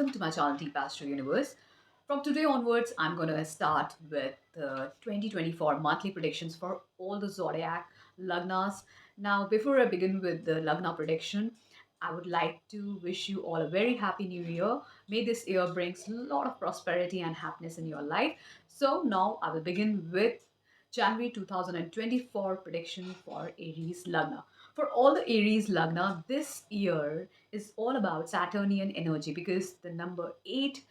welcome to my channel Deep Astro Universe. From today onwards, I'm going to start with the 2024 monthly predictions for all the zodiac lagnas. Now, before I begin with the lagna prediction, I would like to wish you all a very happy new year. May this year brings a lot of prosperity and happiness in your life. So now I will begin with January 2024 prediction for Aries Lagna. For all the Aries Lagna, this year is all about Saturnian energy because the number 8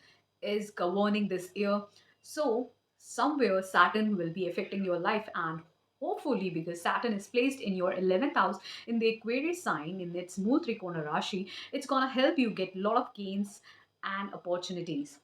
is governing this year. So, somewhere Saturn will be affecting your life, and hopefully, because Saturn is placed in your 11th house in the Aquarius sign in its Mool Trikona Rashi, it's gonna help you get a lot of gains and opportunities.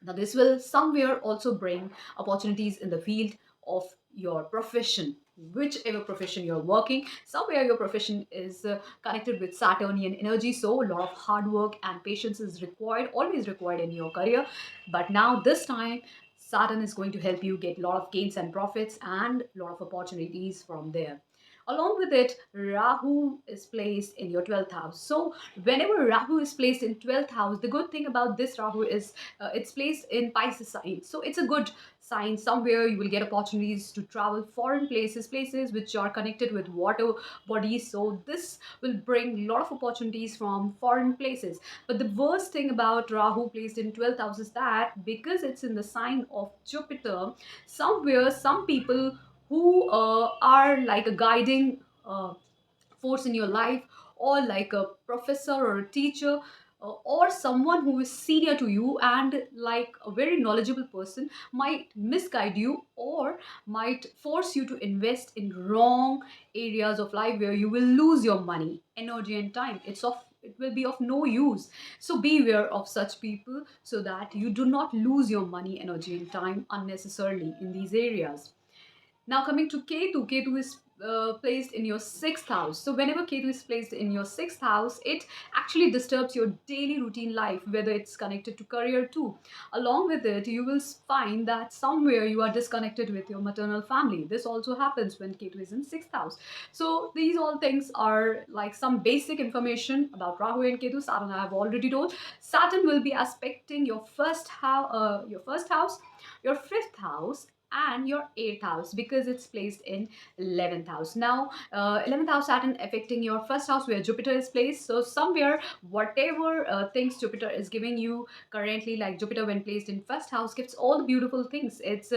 Now, this will somewhere also bring opportunities in the field of your profession, whichever profession you're working. Somewhere your profession is connected with Saturnian energy, so a lot of hard work and patience is required, always required in your career. But now, this time, Saturn is going to help you get a lot of gains and profits and a lot of opportunities from there. Along with it, Rahu is placed in your 12th house. So, whenever Rahu is placed in 12th house, the good thing about this Rahu is it's placed in Pisces sign. So, it's a good sign. Somewhere you will get opportunities to travel foreign places, places which are connected with water bodies. So, this will bring a lot of opportunities from foreign places. But the worst thing about Rahu placed in 12th house is that because it's in the sign of Jupiter, somewhere some people who are like a guiding force in your life, or like a professor or a teacher, or someone who is senior to you and like a very knowledgeable person might misguide you or might force you to invest in wrong areas of life where you will lose your money, energy and time. It will be of no use. So beware of such people so that you do not lose your money, energy and time unnecessarily in these areas. Now coming to Ketu, Ketu is placed in your sixth house. So whenever Ketu is placed in your sixth house, it actually disturbs your daily routine life, whether it's connected to career too. Along with it, you will find that somewhere you are disconnected with your maternal family. This also happens when Ketu is in sixth house. So these all things are like some basic information about Rahu and Ketu. Saturn I have already told. Saturn will be aspecting your fifth house, and your eighth house because it's placed in 11th house. Now 11th house Saturn affecting your first house where Jupiter is placed. So somewhere whatever things Jupiter is giving you currently, like Jupiter when placed in first house gives all the beautiful things. It's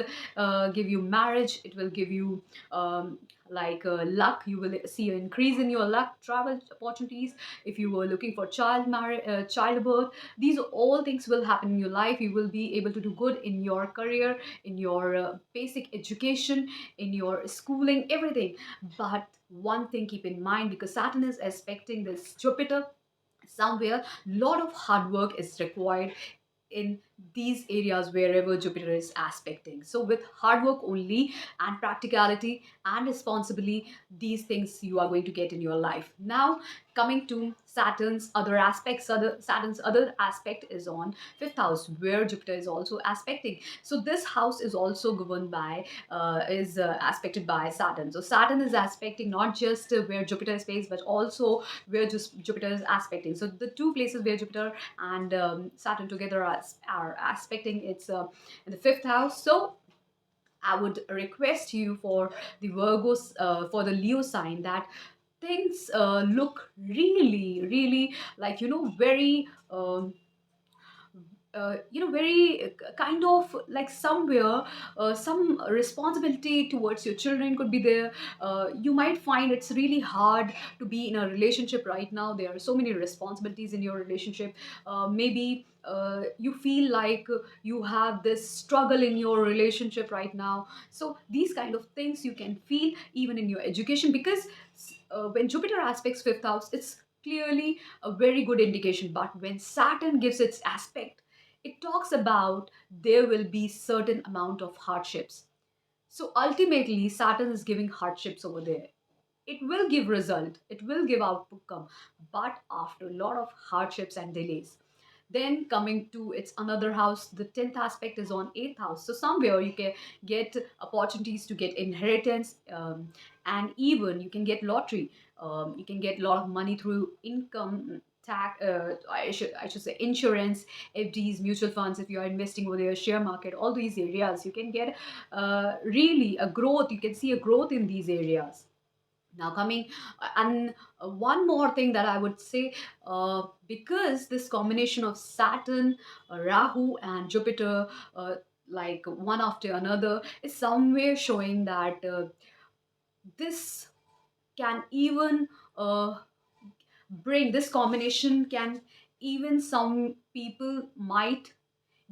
give you marriage, it will give you luck. You will see an increase in your luck, travel opportunities. If you were looking for childbirth, these all things will happen in your life. You will be able to do good in your career, in your basic education, in your schooling, everything. But one thing keep in mind, because Saturn is aspecting this Jupiter, somewhere lot of hard work is required in these areas wherever Jupiter is aspecting. So, with hard work only and practicality and responsibility, these things you are going to get in your life. Now, coming to Saturn's other aspect is on fifth house, where Jupiter is also aspecting. So, this house is also governed by is aspected by Saturn. So, Saturn is aspecting not just where Jupiter is placed, but also where just Jupiter is aspecting. So, the two places where Jupiter and Saturn together are aspecting, it's in the fifth house. So I would request you for the Virgos, for the Leo sign, that things look really, really like, very. Very kind of like somewhere some responsibility towards your children could be there. You might find it's really hard to be in a relationship right now. There are so many responsibilities in your relationship. Maybe you feel like you have this struggle in your relationship right now. So these kind of things you can feel even in your education, because when Jupiter aspects fifth house, it's clearly a very good indication. But when Saturn gives its aspect, it talks about there will be certain amount of hardships. So ultimately Saturn is giving hardships over there. It will give result, it will give outcome, but after a lot of hardships and delays. Then coming to its another house, the 10th aspect is on 8th house. So somewhere you can get opportunities to get inheritance, and even you can get lottery. You can get a lot of money through income, I should say insurance, FDs, mutual funds. If you are investing over there, share market, all these areas, you can get really a growth. You can see a growth in these areas. Now coming and one more thing that I would say, because this combination of Saturn, Rahu, and Jupiter, like one after another, is somewhere showing that this can even bring this combination can even some people might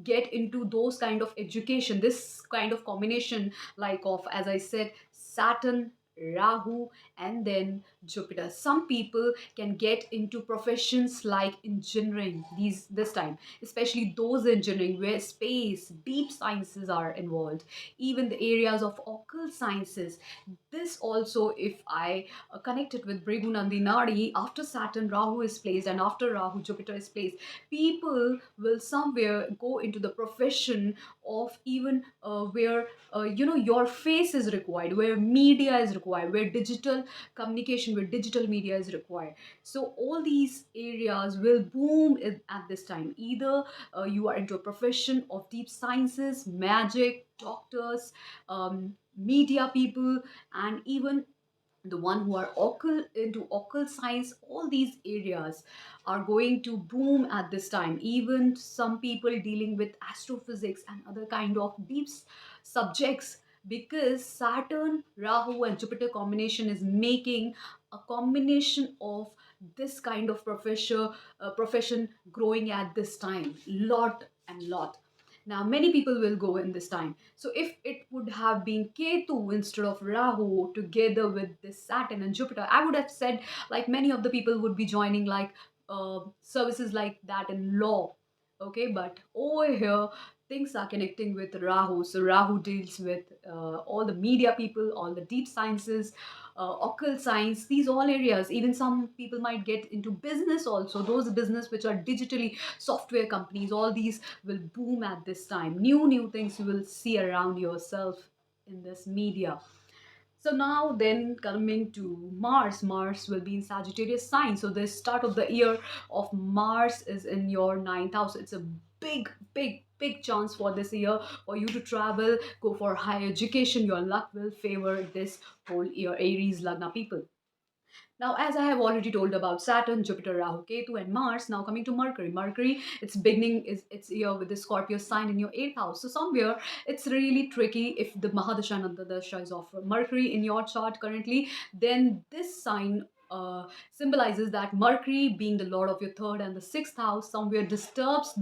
get into those kind of education, this kind of combination, like of, as I said, Saturn, Rahu, and then Jupiter. Some people can get into professions like engineering these this time, especially those engineering where space, deep sciences are involved, even the areas of occult sciences. This also, if I connect it with Brigu Nandinari, after Saturn, Rahu is placed, and after Rahu, Jupiter is placed, people will somewhere go into the profession of even where your face is required, where media is required, where digital communication, where digital media is required. So all these areas will boom at this time. Either you are into a profession of deep sciences, magic, doctors, media people, and even the one who are into occult science. All these areas are going to boom at this time. Even some people dealing with astrophysics and other kind of subjects, because Saturn, Rahu, and Jupiter combination is making a combination of this kind of profession growing at this time, lot and lot. Now, many people will go in this time. So, if it would have been Ketu instead of Rahu together with this Saturn and Jupiter, I would have said like many of the people would be joining like services like that in law. Okay, but over here, things are connecting with Rahu. So, Rahu deals with all the media people, all the deep sciences, occult science, these all areas. Even some people might get into business also, those business which are digitally software companies, all these will boom at this time. New things you will see around yourself in this media. So now then coming to Mars, Mars will be in Sagittarius sign. So the start of the year of Mars is in your ninth house. It's a big chance for this year for you to travel, go for higher education. Your luck will favor this whole year, Aries Lagna people. Now, as I have already told about Saturn, Jupiter, Rahu, Ketu, and Mars, now coming to Mercury. Mercury, its beginning is its year with the Scorpio sign in your eighth house. So somewhere it's really tricky if the Mahadasha and Antardasha is of Mercury in your chart currently, then this sign symbolizes that Mercury, being the lord of your third and the sixth house, somewhere disturbs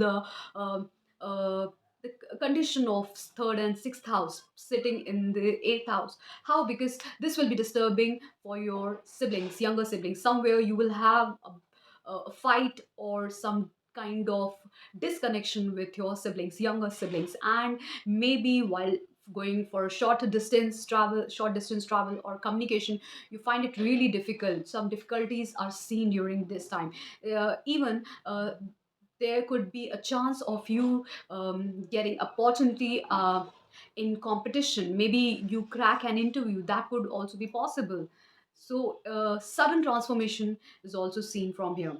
um uh, the condition of third and sixth house sitting in the eighth house. How? Because this will be disturbing for your siblings, younger siblings. Somewhere you will have a fight or some kind of disconnection with your siblings, younger siblings, and maybe while going for a short distance travel or communication, you find it really difficult. Some difficulties are seen during this time. Even there could be a chance of you getting opportunity in competition. Maybe you crack an interview, that could also be possible. So sudden transformation is also seen from here.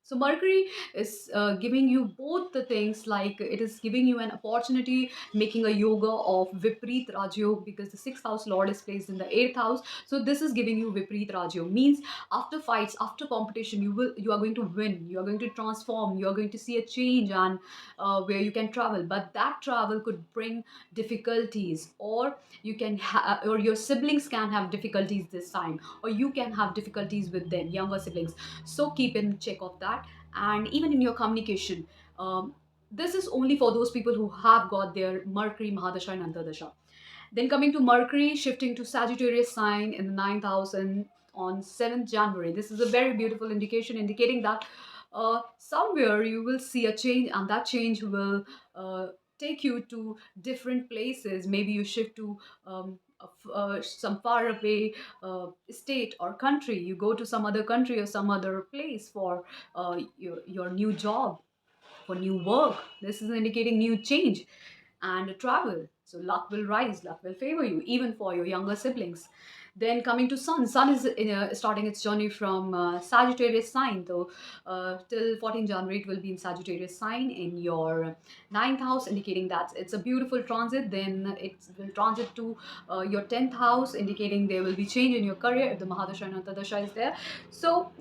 So Mercury is giving you both the things, like it is giving you an opportunity, making a yoga of Vipreet Rajyog, because the sixth house lord is placed in the eighth house. So this is giving you Vipreet Rajyog, means after fights, after competition, you are going to win, you are going to transform, you are going to see a change, and where you can travel. But that travel could bring difficulties, or or your siblings can have difficulties this time, or you can have difficulties with them, younger siblings. So keep in check of that. And even in your communication, this is only for those people who have got their Mercury Mahadasha and Antardasha. Then coming to Mercury shifting to Sagittarius sign in the ninth house and on 7th January. This is a very beautiful indication, indicating that somewhere you will see a change, and that change will take you to different places. Maybe you shift to some far away state or country. You go to some other country or some other place for your new job, for new work. This is indicating new change and travel. So luck will rise, luck will favor you, even for your younger siblings. Then coming to Sun is starting its journey from Sagittarius sign. Though till 14 January, it will be in Sagittarius sign in your ninth house, indicating that it's a beautiful transit. Then it will transit to your 10th house, indicating there will be change in your career if the Mahadasha and Antardasha is there. So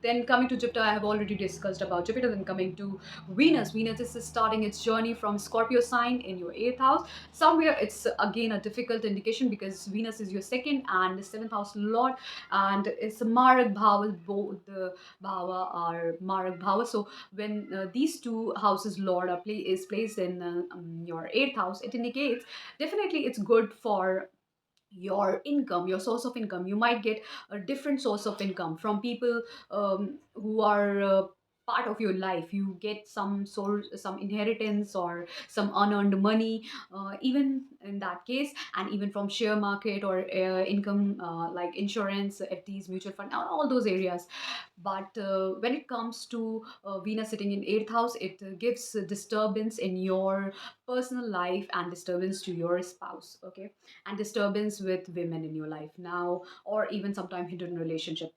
then coming to Jupiter, I have already discussed about Jupiter. Then coming to Venus. Venus is starting its journey from Scorpio sign in your 8th house. Somewhere it's again a difficult indication because Venus is your second and the 7th house lord, and it's a Marak Bhava. Both the Bhava are Marak Bhava. So when these two houses lord is placed in your 8th house, it indicates definitely it's good for your income, your source of income. You might get a different source of income from people who are part of your life. You get some source, some inheritance or some unearned money, even in that case, and even from share market or income like insurance, FDs, mutual fund, all those areas. But when it comes to Venus sitting in 8th house, it gives disturbance in your personal life and disturbance to your spouse, okay, and disturbance with women in your life now, or even sometime hidden relationship.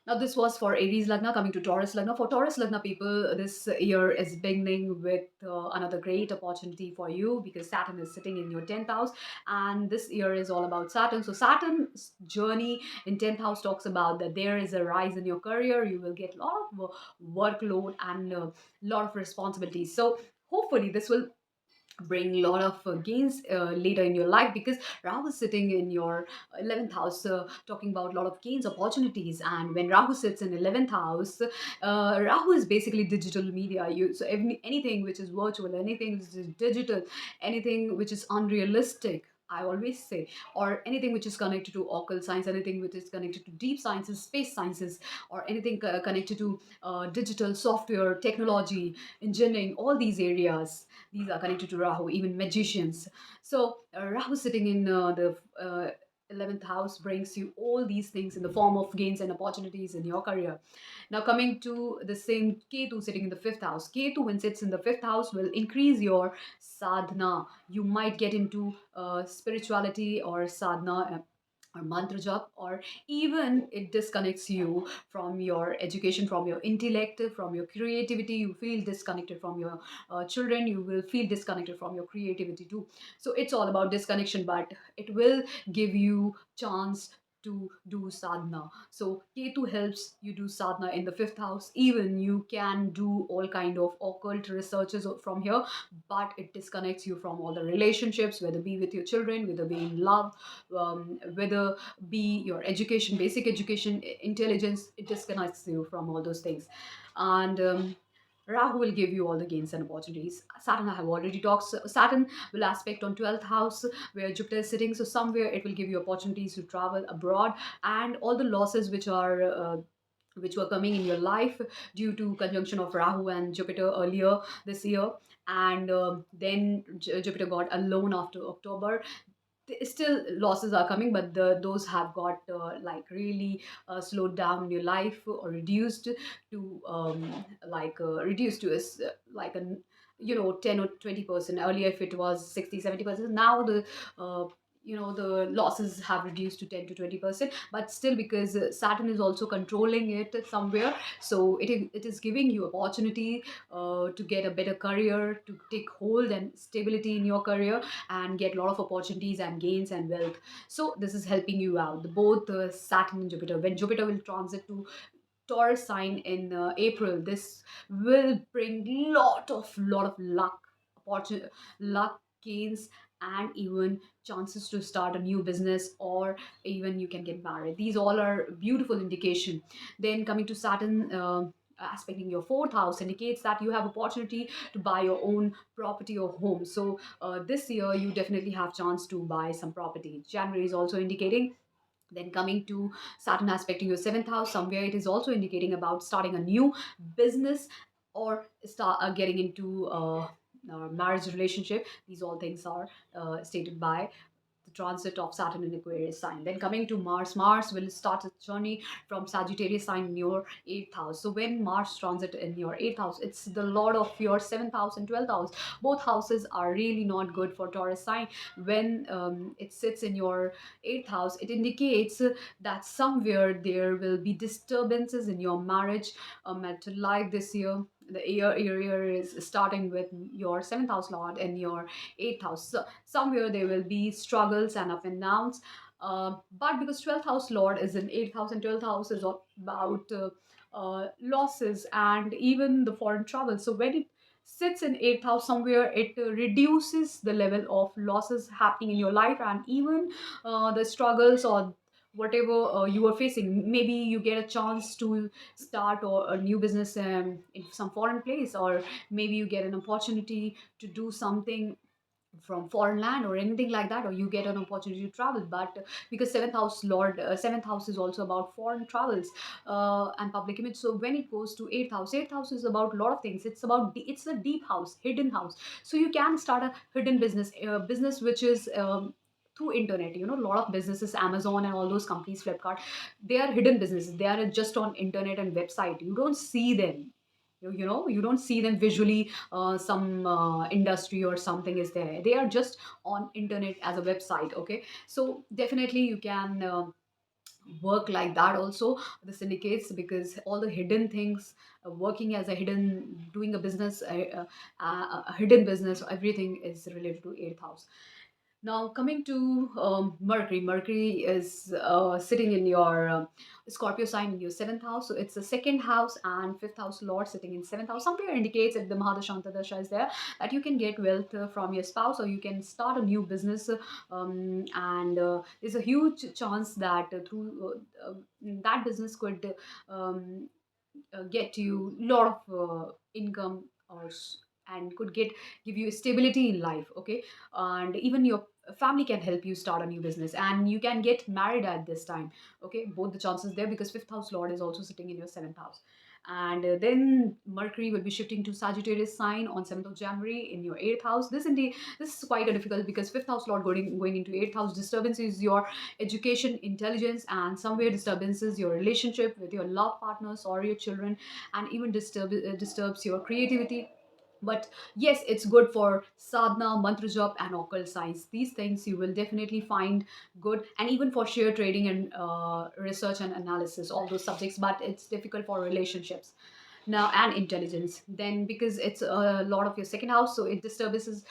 Now, this was for Aries Lagna. Coming to Taurus Lagna. For Taurus Lagna people, this year is beginning with another great opportunity for you because Saturn is sitting in your 10th house, and this year is all about Saturn. So, Saturn's journey in 10th house talks about that there is a rise in your career. You will get a lot of workload and a lot of responsibilities. So, hopefully, this will bring a lot of gains later in your life because Rahu is sitting in your 11th house, talking about a lot of gains, opportunities. And when Rahu sits in 11th house, Rahu is basically digital media. Anything which is virtual, anything which is digital, anything which is unrealistic, I always say, or anything which is connected to occult science, anything which is connected to deep sciences, space sciences, or anything connected to digital software, technology, engineering, all these areas, these are connected to Rahu, even magicians. So Rahu sitting in the 11th house brings you all these things in the form of gains and opportunities in your career. Now coming to the same Ketu sitting in the 5th house. Ketu when sits in the 5th house will increase your sadhana. You might get into spirituality or sadhana, or mantra jap, or even it disconnects you from your education, from your intellect, from your creativity. You feel disconnected from your children. You will feel disconnected from your creativity too. So it's all about disconnection, but it will give you chance to do sadhana. So Ketu helps you do sadhana in the 5th house. Even you can do all kind of occult researches from here, but it disconnects you from all the relationships, whether be with your children, whether be in love, whether be your education, basic education, intelligence. It disconnects you from all those things. And Rahu will give you all the gains and opportunities. Saturn, I have already talked. Saturn will aspect on 12th house where Jupiter is sitting. So somewhere it will give you opportunities to travel abroad, and all the losses which were coming in your life due to conjunction of Rahu and Jupiter earlier this year. And then Jupiter got alone after October. Still losses are coming, but those have got really slowed down in your life or reduced to reduced to like a 10 or 20%. Earlier if it was 60-70%, now uh, the losses have reduced to 10 to 20%, but still because Saturn is also controlling it somewhere. So it is giving you opportunity to get a better career, to take hold and stability in your career, and get a lot of opportunities and gains and wealth. So this is helping you out. Both Saturn and Jupiter. When Jupiter will transit to Taurus sign in April, this will bring lot of luck, opportunity, luck, gains, and even chances to start a new business, or even you can get married. These all are beautiful indication. Then coming to Saturn. Aspecting your 4th house indicates that you have opportunity to buy your own property or home. So this year you definitely have chance to buy some property. January is also indicating. Then coming to Saturn aspecting your 7th house, somewhere it is also indicating about starting a new business, or start getting into marriage relationship. These all things are stated by transit of Saturn in Aquarius sign. Then coming to Mars, Mars will start its journey from Sagittarius sign in your eighth house. So when Mars transit in your eighth house, it's the lord of your seventh house and 12th house. Both houses are really not good for Taurus sign. When it sits in your eighth house, it indicates that somewhere there will be disturbances in your marriage, marital life this year. The year is starting with your seventh house lord and your eighth house. So somewhere there will be struggles and up and downs. But because 12th house lord is in eighth house and 12th house is all about losses and even the foreign travel. So when it sits in eighth house, somewhere it reduces the level of losses happening in your life, and even the struggles or whatever you are facing. Maybe you get a chance to start or a new business in some foreign place, or maybe you get an opportunity to do something from foreign land or anything like that, or you get an opportunity to travel. But because seventh house is also about foreign travels and public image. So when it goes to eighth house is about a lot of things. It's about it's a deep house, hidden house. So you can start a hidden business which is through internet. You know, a lot of businesses, Amazon and all those companies, Flipkart, they are hidden businesses. They are just on internet and website. You don't see them. You know, you don't see them visually. Some industry or something is there. They are just on internet as a website. Okay, so definitely you can work like that also, the syndicates, because all the hidden things, working as a hidden, doing a business, a hidden business, everything is related to eighth house. Now, coming to Mercury, Mercury is sitting in your Scorpio sign in your seventh house. So it's the second house and fifth house lord sitting in seventh house. Somewhere indicates, if the Mahadashanta Dasha is there, that you can get wealth from your spouse, or you can start a new business. And there's a huge chance that through that business could get you a lot of income, and could give you stability in life. Okay, and even your family can help you start a new business, and you can get married at this time. Okay, both the chances there, because fifth house lord is also sitting in your seventh house. And then Mercury will be shifting to Sagittarius sign on 7th of January in your eighth house. This is quite a difficult, because fifth house lord going into eighth house, disturbance is your education, intelligence, and somewhere disturbances your relationship with your love partners or your children, and even disturbs your creativity. But yes, it's good for sadhana, mantra jap, and occult science. These things you will definitely find good, and even for share trading and research and analysis, all those subjects. But it's difficult for relationships now and intelligence. Then because it's a lot of your second house, so it disturbs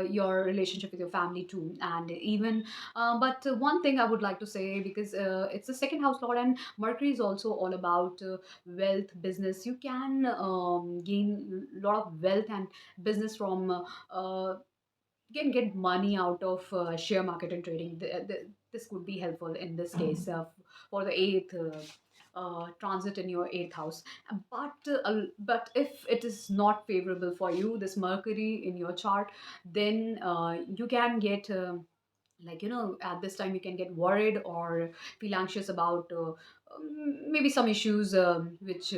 your relationship with your family too. And even but one thing I would like to say, because it's the second house lord, and Mercury is also all about wealth, business. You can gain a lot of wealth and business from you can get money out of share market and trading. This could be helpful in this case for the eighth transit in your eighth house. But if it is not favorable for you, this Mercury in your chart, then you can get. Like, you know, at this time you can get worried or feel anxious about maybe some issues which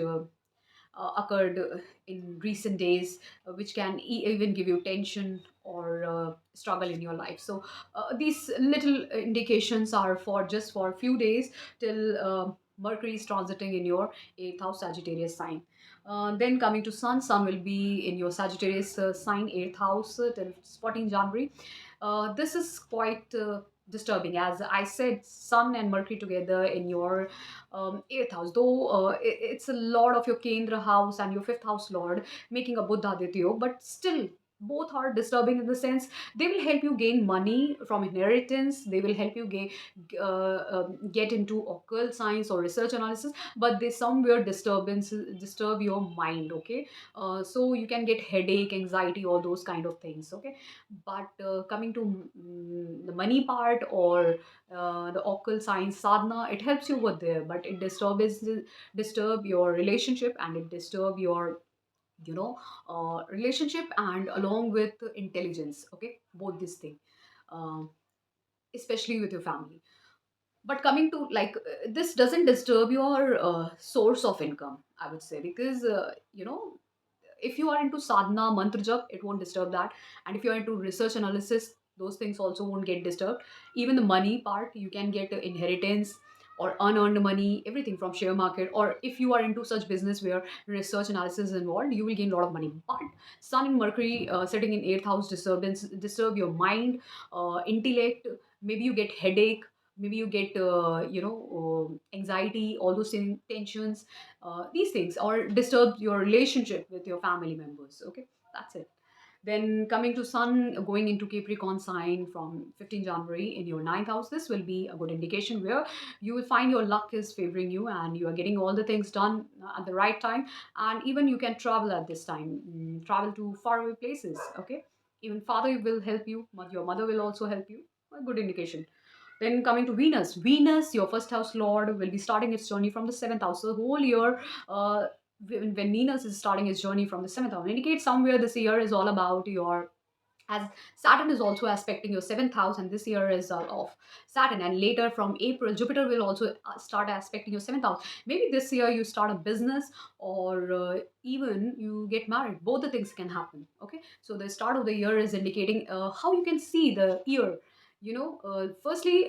occurred in recent days, which can even give you tension or struggle in your life. So these little indications are for just for a few days, till Mercury is transiting in your eighth house Sagittarius sign. Then coming to Sun, Sun will be in your Sagittarius sign, eighth house, till 14 January. This is quite disturbing. As I said, Sun and Mercury together in your eighth house, though it's a lord of your Kendra house and your fifth house lord, making a Buddha Aditya, but still both are disturbing in the sense they will help you gain money from inheritance, they will help you get into occult science or research analysis, but they somewhere disturb your mind. Okay, so you can get headache, anxiety, all those kind of things. Okay, but coming to the money part or the occult science sadhana, it helps you over there, but it disturb your relationship, and it disturb your, you know, relationship and along with intelligence. Okay, both this thing, um, especially with your family. But coming to like this doesn't disturb your source of income, I would say, because you know, if you are into sadhana, mantra jap, it won't disturb that. And if you are into research analysis, those things also won't get disturbed. Even the money part, you can get inheritance or unearned money, everything from share market, or if you are into such business where research analysis is involved, you will gain a lot of money. But sun and mercury sitting in eighth house disturbance disturb your mind, intellect. Maybe you get headache, maybe you get anxiety, all those tensions, these things, or disturb your relationship with your family members. Okay, that's it. Then coming to Sun going into Capricorn sign from 15 January in your ninth house, this will be a good indication where you will find your luck is favoring you and you are getting all the things done at the right time. And even you can travel at this time, travel to faraway places. Okay, even father will help you, your mother will also help you. A good indication. Then coming to Venus, Venus, your first house lord, will be starting its journey from the seventh house. So the whole year, when Venus is starting its journey from the seventh house, indicates somewhere this year is all about your, as Saturn is also aspecting your seventh house, and this year is of Saturn. And later from April, Jupiter will also start aspecting your seventh house. Maybe this year you start a business, or even you get married. Both the things can happen. Okay, so the start of the year is indicating how you can see the year. Firstly,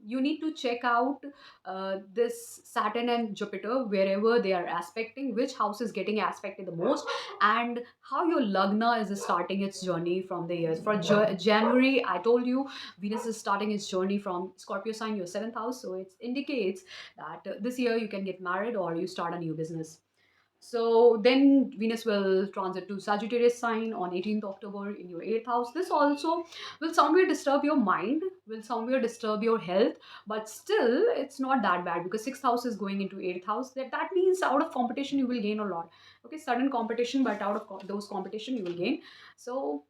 you need to check out this Saturn and Jupiter wherever they are aspecting, which house is getting aspected the most, and how your Lagna is starting its journey from the years. For January, I told you Venus is starting its journey from Scorpio sign, your seventh house, so it indicates that this year you can get married or you start a new business. So then Venus will transit to Sagittarius sign on 18th October in your 8th house. This also will somewhere disturb your mind, will somewhere disturb your health, but still it's not that bad because 6th house is going into 8th house. That means out of competition you will gain a lot. Okay, sudden competition, but out of those competition you will gain. So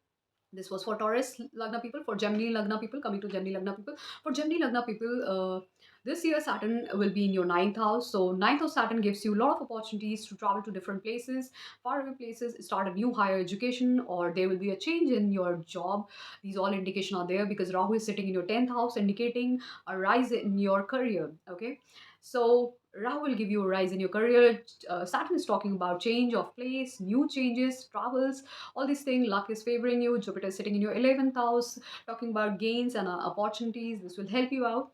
this was for Taurus Lagna people. For Gemini Lagna people, coming to Gemini Lagna people. For Gemini Lagna people, this year Saturn will be in your ninth house. So ninth house Saturn gives you a lot of opportunities to travel to different places, faraway places, start a new higher education, or there will be a change in your job. These all indication are there because Rahu is sitting in your 10th house, indicating a rise in your career. Okay, so Rahu will give you a rise in your career. Saturn is talking about change of place, new changes, travels, all these things. Luck is favoring you. Jupiter is sitting in your 11th house, talking about gains and opportunities. This will help you out,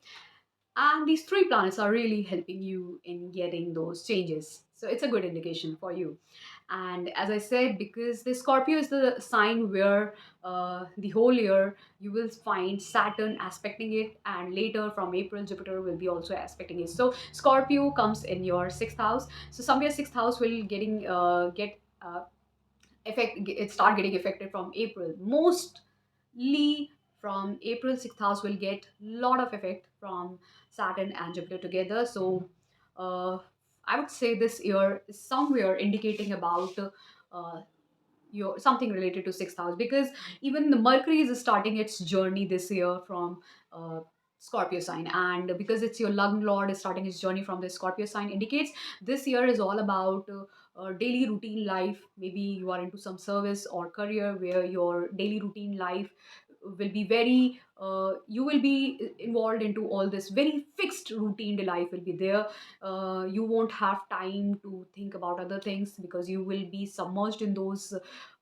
and these three planets are really helping you in getting those changes, so it's a good indication for you. And as I said, because the Scorpio is the sign where the whole year you will find Saturn aspecting it, and later from April Jupiter will be also aspecting it. So Scorpio comes in your sixth house, so somewhere sixth house will get effect, it start getting affected from April. Mostly from April, sixth house will get lot of effect from Saturn and Jupiter together. So uh, I would say this year is somewhere indicating about uh, your something related to sixth house, because even the Mercury is starting its journey this year from uh, Scorpio sign, and because it's your lung lord is starting his journey from the Scorpio sign, indicates this year is all about daily routine life. Maybe you are into some service or career where your daily routine life will be very you will be involved into all this very fixed routine life will be there. You won't have time to think about other things because you will be submerged in those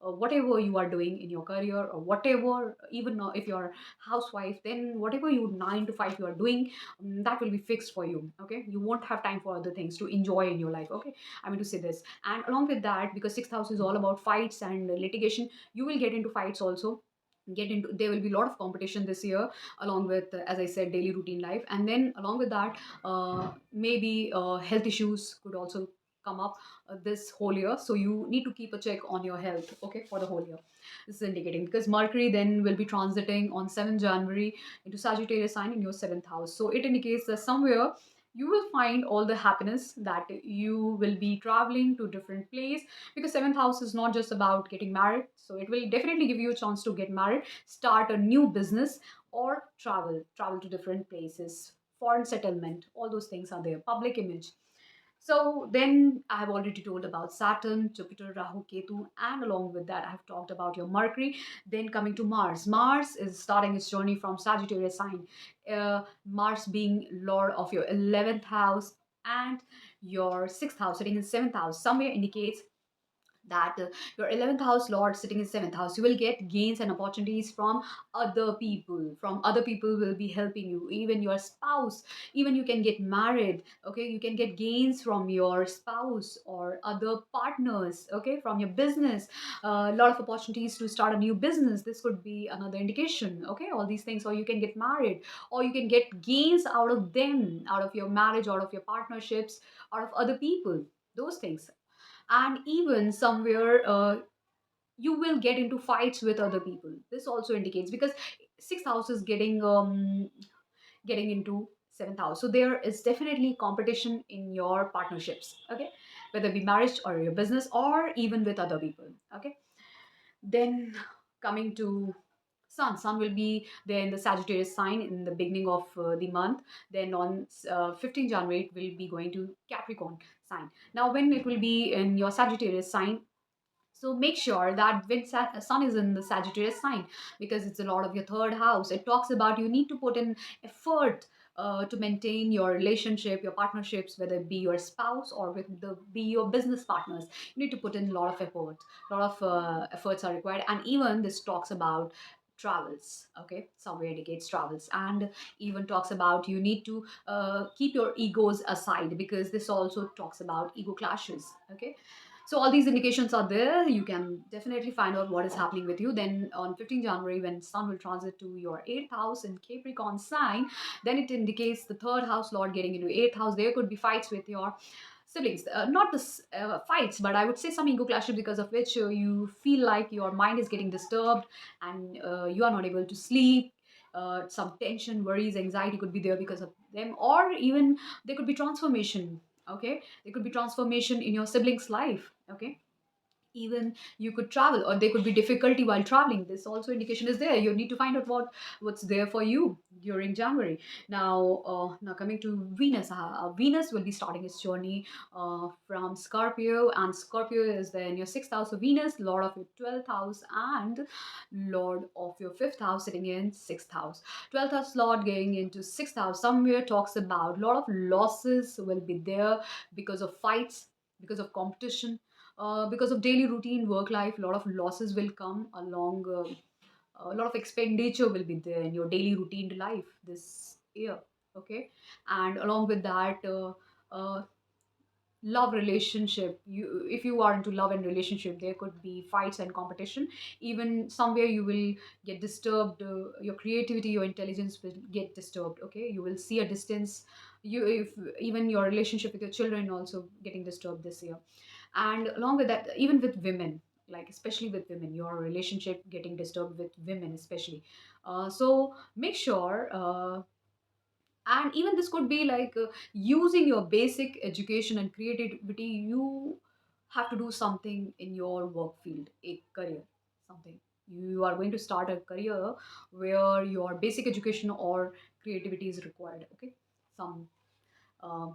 whatever you are doing in your career, or whatever, even if you're housewife, then whatever you 9 to 5 you are doing, that will be fixed for you. Okay, you won't have time for other things to enjoy in your life. Okay, I mean to say this. And along with that, because sixth house is all about fights and litigation, you will get into fights also, get into, there will be a lot of competition this year, along with as I said, daily routine life. And then along with that, maybe health issues could also come up this whole year, so you need to keep a check on your health. Okay, for the whole year, this is indicating, because Mercury then will be transiting on 7th January into Sagittarius sign in your 7th house. So it indicates that somewhere you will find all the happiness, that you will be traveling to different place, because seventh house is not just about getting married. So it will definitely give you a chance to get married, start a new business, or travel to different places, foreign settlement, all those things are there, public image. So then I have already told about Saturn, Jupiter, Rahu, Ketu, and along with that, I have talked about your Mercury. Then coming to Mars. Mars is starting its journey from Sagittarius sign. Mars being Lord of your 11th house and your 6th house, sitting in 7th house, somewhere indicates that your 11th house lord sitting in 7th house, you will get gains and opportunities from other people will be helping you, even your spouse. Even you can get married, okay, you can get gains from your spouse or other partners, okay, from your business. A lot of opportunities to start a new business, this could be another indication, okay, all these things. Or you can get married, or you can get gains out of them, out of your marriage, out of your partnerships, out of other people, those things. And even somewhere you will get into fights with other people, this also indicates, because sixth house is getting into seventh house, so there is definitely competition in your partnerships, okay, whether it be marriage or your business or even with other people, okay. Then coming to sun will be there in the Sagittarius sign in the beginning of the month. Then on 15 January it will be going to Capricorn sign. Now when it will be in your Sagittarius sign, so make sure that when sun is in the Sagittarius sign, because it's a lot of your third house, it talks about you need to put in effort to maintain your relationship, your partnerships, whether it be your spouse or be your business partners. You need to put in a lot of effort. A lot of efforts are required, and even this talks about travels, okay, somewhere indicates travels, and even talks about you need to keep your egos aside, because this also talks about ego clashes, okay. So all these indications are there. You can definitely find out what is happening with you. Then on 15 January, when Sun will transit to your 8th house in Capricorn sign, then it indicates the third house Lord getting into 8th house. There could be fights with your siblings. Not the fights, but I would say some ego clashes, because of which you feel like your mind is getting disturbed, and you are not able to sleep. Some tension, worries, anxiety could be there because of them, or even there could be transformation, okay, there could be transformation in your siblings life, okay. Even you could travel, or there could be difficulty while traveling, this also indication is there. You need to find out what's there for you during January. Now coming to Venus, Venus will be starting its journey from Scorpio, and Scorpio is there in your 6th house of Venus, lord of your 12th house and lord of your 5th house, sitting in 6th house. 12th house lord going into 6th house somewhere talks about a lot of losses will be there, because of fights, because of competition, because of daily routine work life. A lot of losses will come along, a lot of expenditure will be there in your daily routine life this year, okay. And along with that, love relationship, you, if you are into love and relationship, there could be fights and competition. Even somewhere you will get disturbed, your creativity, your intelligence will get disturbed, okay. You will see a distance. You, if even your relationship with your children also getting disturbed this year. And along with that, even with women, like especially with women, your relationship getting disturbed with women especially. So make sure, and even this could be like using your basic education and creativity. You have to do something in your work field, a career, something. You are going to start a career where your basic education or creativity is required, okay. Some uh,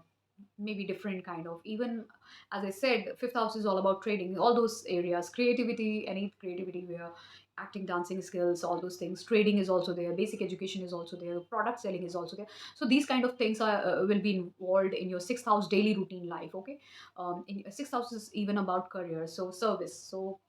maybe different kind of, even as I said, fifth house is all about trading, all those areas, creativity, any creativity where acting, dancing skills, all those things. Trading is also there, basic education is also there, product selling is also there. So these kind of things are will be involved in your sixth house daily routine life, okay. In sixth house is even about career, so service. So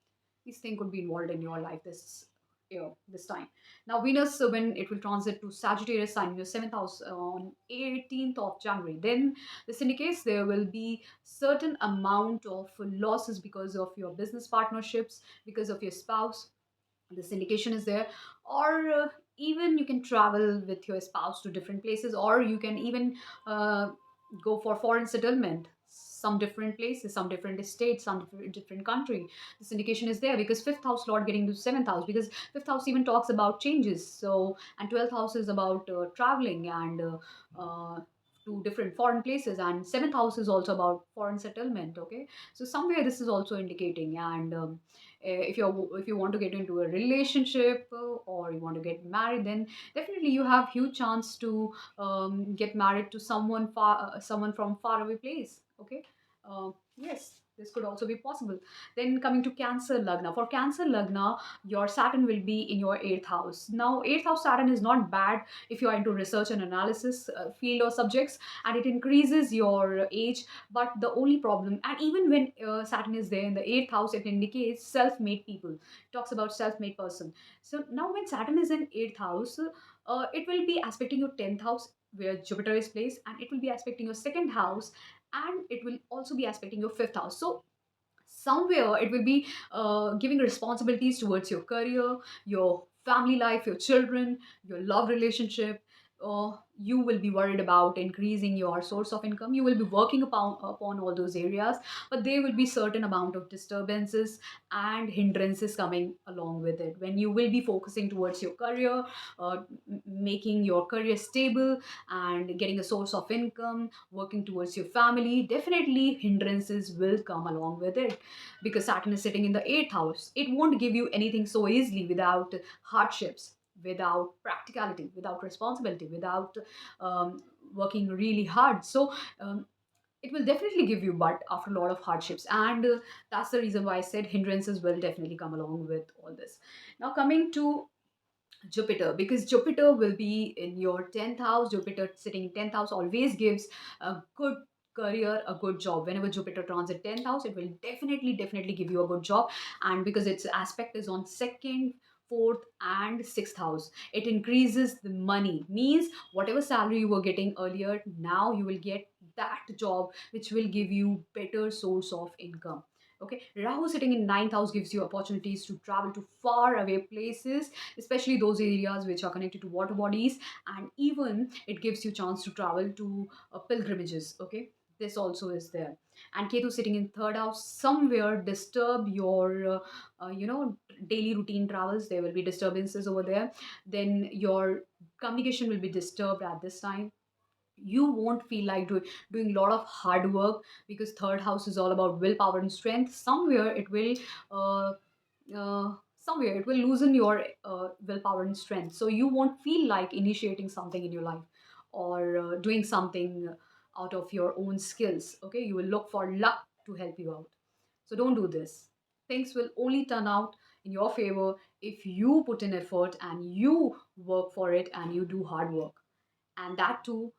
these things could be involved in your life this year, this time. Now Venus, when it will transit to Sagittarius sign, your seventh house on 18th of January, then this indicates there will be certain amount of losses because of your business partnerships, because of your spouse. This indication is there. Or even you can travel with your spouse to different places, or you can even uh, go for foreign settlement, some different places, some different states, some different country. This indication is there, because fifth house lord getting to seventh house, because fifth house even talks about changes. So, and 12th house is about traveling and to different foreign places, and seventh house is also about foreign settlement, okay. So somewhere this is also indicating. And if you want to get into a relationship, or you want to get married, then definitely you have huge chance to get married to someone from far away place, okay. Yes. This could also be possible. Then coming to Cancer Lagna. For Cancer Lagna, your Saturn will be in your eighth house. Now, eighth house Saturn is not bad if you are into research and analysis field or subjects, and it increases your age. But the only problem, and even when Saturn is there in the eighth house, it indicates self-made people. It talks about self-made person. So now, when Saturn is in eighth house, it will be aspecting your tenth house where Jupiter is placed, and it will be aspecting your second house, and it will also be aspecting your fifth house. So somewhere it will be giving responsibilities towards your career, your family life, your children, your love relationship. You will be worried about increasing your source of income. You will be working upon all those areas, but there will be certain amount of disturbances and hindrances coming along with it when you will be focusing towards your career, making your career stable and getting a source of income, working towards your family. Definitely hindrances will come along with it, because Saturn is sitting in the eighth house. It won't give you anything so easily without hardships, without practicality, without responsibility, without um, working really hard. So it will definitely give you, but after a lot of hardships. And that's the reason why I said hindrances will definitely come along with all this. Now, coming to Jupiter, because Jupiter will be in your 10th house. Jupiter sitting in 10th house always gives a good career, a good job. Whenever Jupiter transit 10th house, it will definitely give you a good job. And because its aspect is on second, fourth, and sixth house, it increases the money. Means whatever salary you were getting earlier, now you will get that job, which will give you better source of income. Okay, Rahu sitting in ninth house gives you opportunities to travel to far away places, especially those areas which are connected to water bodies, and even it gives you chance to travel to pilgrimages. Okay, this also is there. And Ketu sitting in third house somewhere disturb your daily routine travels. There will be disturbances over there. Then your communication will be disturbed at this time. You won't feel like doing a lot of hard work, because third house is all about willpower and strength. Uh, Somewhere it will loosen your willpower and strength, so you won't feel like initiating something in your life, or doing something out of your own skills. Okay, you will look for luck to help you out. So don't do this. Things will only turn out in your favor if you put in effort and you work for it and you do hard work, and that too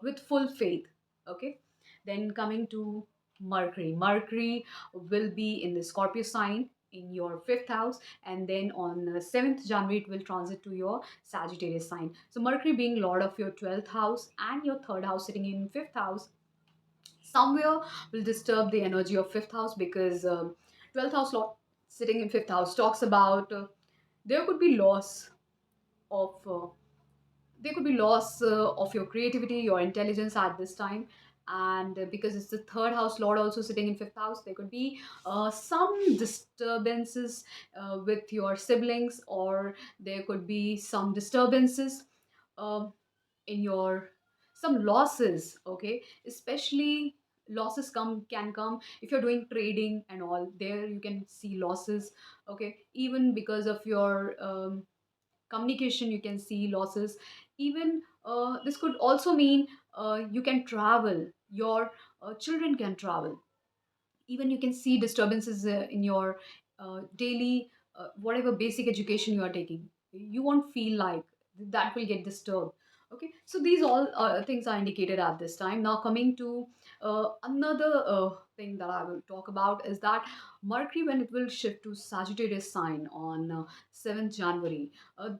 with full faith. Okay, then coming to Mercury. Mercury will be in the Scorpio sign in your fifth house, and then on 7th January it will transit to your Sagittarius sign. So Mercury being lord of your 12th house and your third house sitting in fifth house, somewhere will disturb the energy of fifth house, because 12th house lord sitting in fifth house talks about there could be loss of there could be loss of your creativity, your intelligence at this time. And because it's the third house lord also sitting in fifth house, there could be some disturbances with your siblings, or there could be some disturbances um in your some losses. Okay, especially losses can come if you're doing trading and all. There you can see losses. Okay, even because of your communication you can see losses. Even this could also mean you can travel, your children can travel. Even you can see disturbances in your daily whatever basic education you are taking. You won't feel like that will get disturbed. Okay, so these all things are indicated at this time. Now, coming to another thing that I will talk about is that Mercury, when it will shift to Sagittarius sign on 7th January,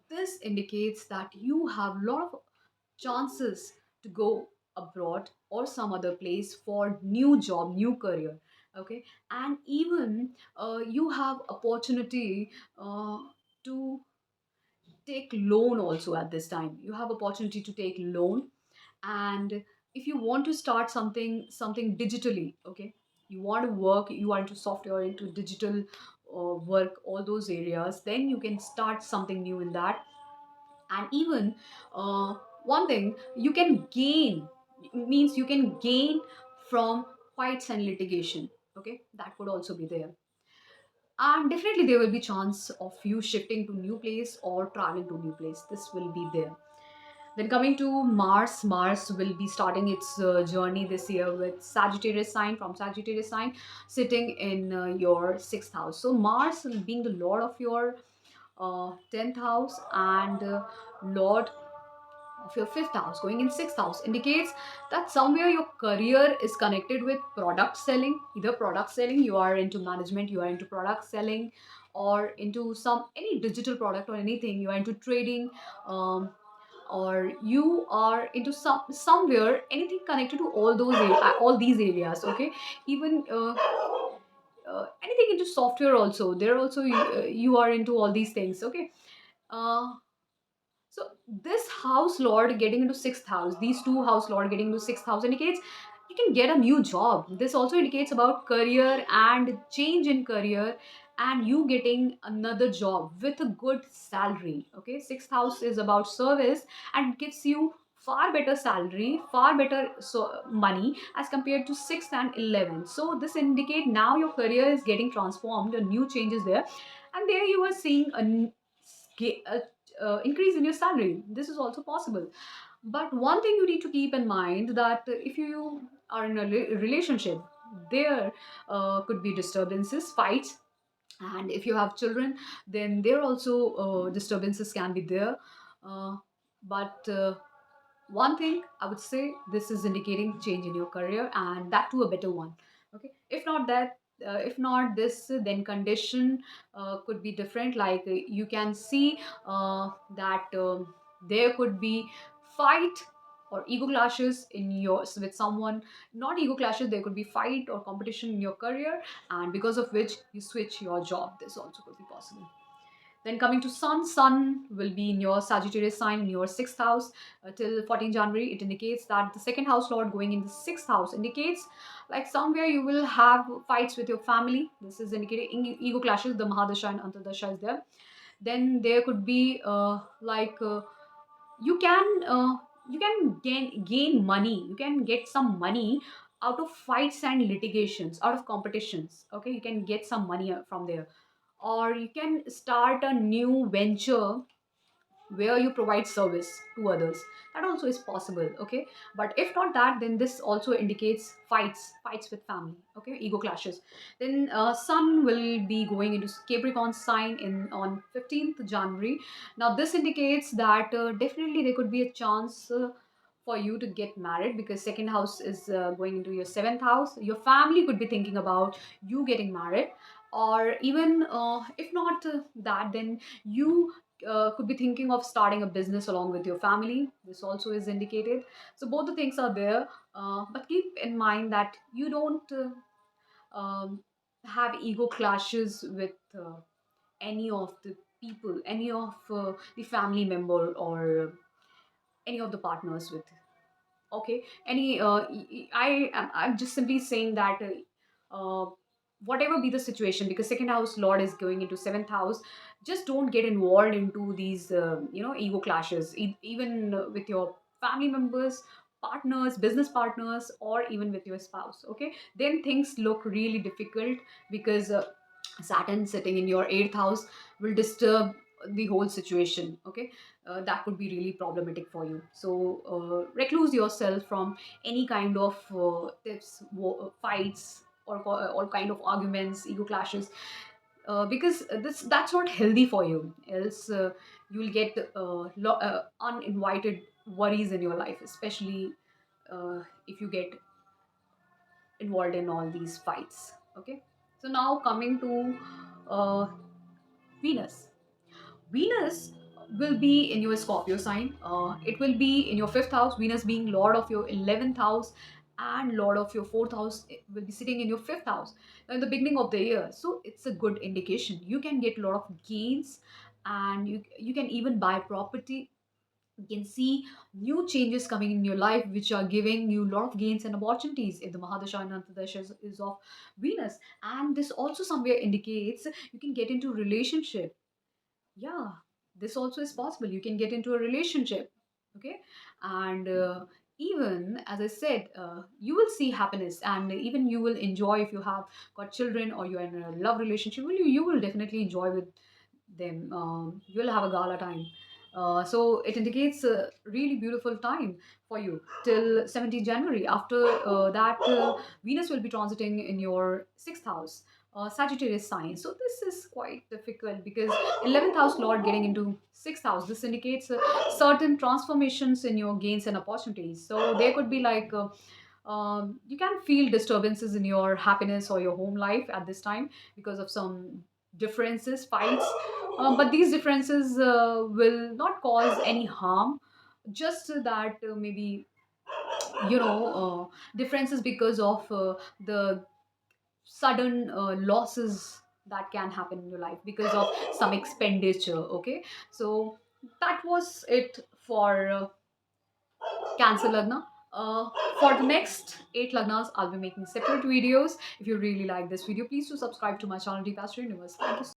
this indicates that you have a lot of chances to go abroad or some other place for new job, new career. Okay, and even you have opportunity to take loan also. At this time you have opportunity to take loan. And if you want to start something digitally, okay, you want to work, you are into software, into digital work, all those areas, then you can start something new in that. And even uh, one thing you can gain, means you can gain from fights and litigation. Okay, that could also be there. And definitely there will be chance of you shifting to new place or traveling to new place. This will be there. Then coming to Mars, Mars will be starting its journey this year with Sagittarius sign, from Sagittarius sign, sitting in your sixth house. So Mars being the lord of your 10th house and lord of your fifth house going in sixth house indicates that somewhere your career is connected with product selling. Either product selling, you are into management, you are into product selling, or into some any digital product or anything, you are into trading, um, or you are into somewhere anything connected to all these areas. Okay, even anything into software also, there also you are into all these things. Okay, uh, so this house lord getting into sixth house, these two house lord getting into sixth house indicates you can get a new job. This also indicates about career and change in career, and you getting another job with a good salary. Okay, sixth house is about service and gives you far better salary, far better money as compared to 6th and 11th. So this indicate now your career is getting transformed, a new changes there, and there you are seeing a increase in your salary. This is also possible. But one thing you need to keep in mind that if you are in a relationship, there could be disturbances, fights, and if you have children, then there also disturbances can be there. But one thing I would say, this is indicating change in your career, and that to a better one. Okay, if not that, if not this, then condition could be different. Like you can see that there could be fight or ego clashes in your with someone. Not ego clashes, there could be fight or competition in your career, and because of which you switch your job. This also could be possible. Then coming to Sun, Sun will be in your Sagittarius sign in your sixth house till 14 January. It indicates that the second house lord going in the sixth house indicates like somewhere you will have fights with your family. This is indicating ego clashes. The Mahadasha and Antardasha is there. Then there could be you can gain money. You can get some money out of fights and litigations, out of competitions. Okay, you can get some money from there, or you can start a new venture where you provide service to others. That also is possible. Okay, but if not that, then this also indicates fights with family. Okay, ego clashes. Then sun will be going into Capricorn sign in on 15th January. Now this indicates that definitely there could be a chance for you to get married, because second house is going into your seventh house. Your family could be thinking about you getting married, or even if not that, then you could be thinking of starting a business along with your family. This also is indicated. So both the things are there, but keep in mind that you don't have ego clashes with any of the people, any of the family member, or any of the partners with. Okay, any I'm just simply saying that whatever be the situation, because second house lord is going into seventh house, just don't get involved into these ego clashes, even with your family members, partners, business partners, or even with your spouse. Okay, then things look really difficult, because Saturn sitting in your eighth house will disturb the whole situation. Okay, that could be really problematic for you. So recluse yourself from any kind of tips, fights, or all kind of arguments, ego clashes, because that's not healthy for you. Else you will get uninvited worries in your life, especially if you get involved in all these fights. Okay, so now coming to uh, Venus. Venus will be in your Scorpio sign. It will be in your fifth house. Venus being lord of your 11th house and lord of your fourth house, it will be sitting in your fifth house now in the beginning of the year. So it's a good indication. You can get a lot of gains, and you can even buy property. You can see new changes coming in your life, which are giving you a lot of gains and opportunities if the Mahadasha and Antardasha is of Venus. And this also somewhere indicates you can get into relationship. Yeah, this also is possible. You can get into a relationship. Okay, and even as I said, you will see happiness, and even you will enjoy if you have got children or you're in a love relationship. You will definitely enjoy with them. You'll have a gala time. So it indicates a really beautiful time for you till 17th January. After that, Venus will be transiting in your sixth house, Sagittarius sign. So this is quite difficult because 11th house Lord getting into sixth house. This indicates certain transformations in your gains and opportunities. So there could be like you can feel disturbances in your happiness or your home life at this time because of some differences, fights. But these differences will not cause any harm, just that maybe differences because of the sudden losses that can happen in your life because of some expenditure. Okay, so that was it for Cancer Lagna. For the next 8 Lagnas, I'll be making separate videos. If you really like this video, please do subscribe to my channel, Deep Astro Universe. Thank you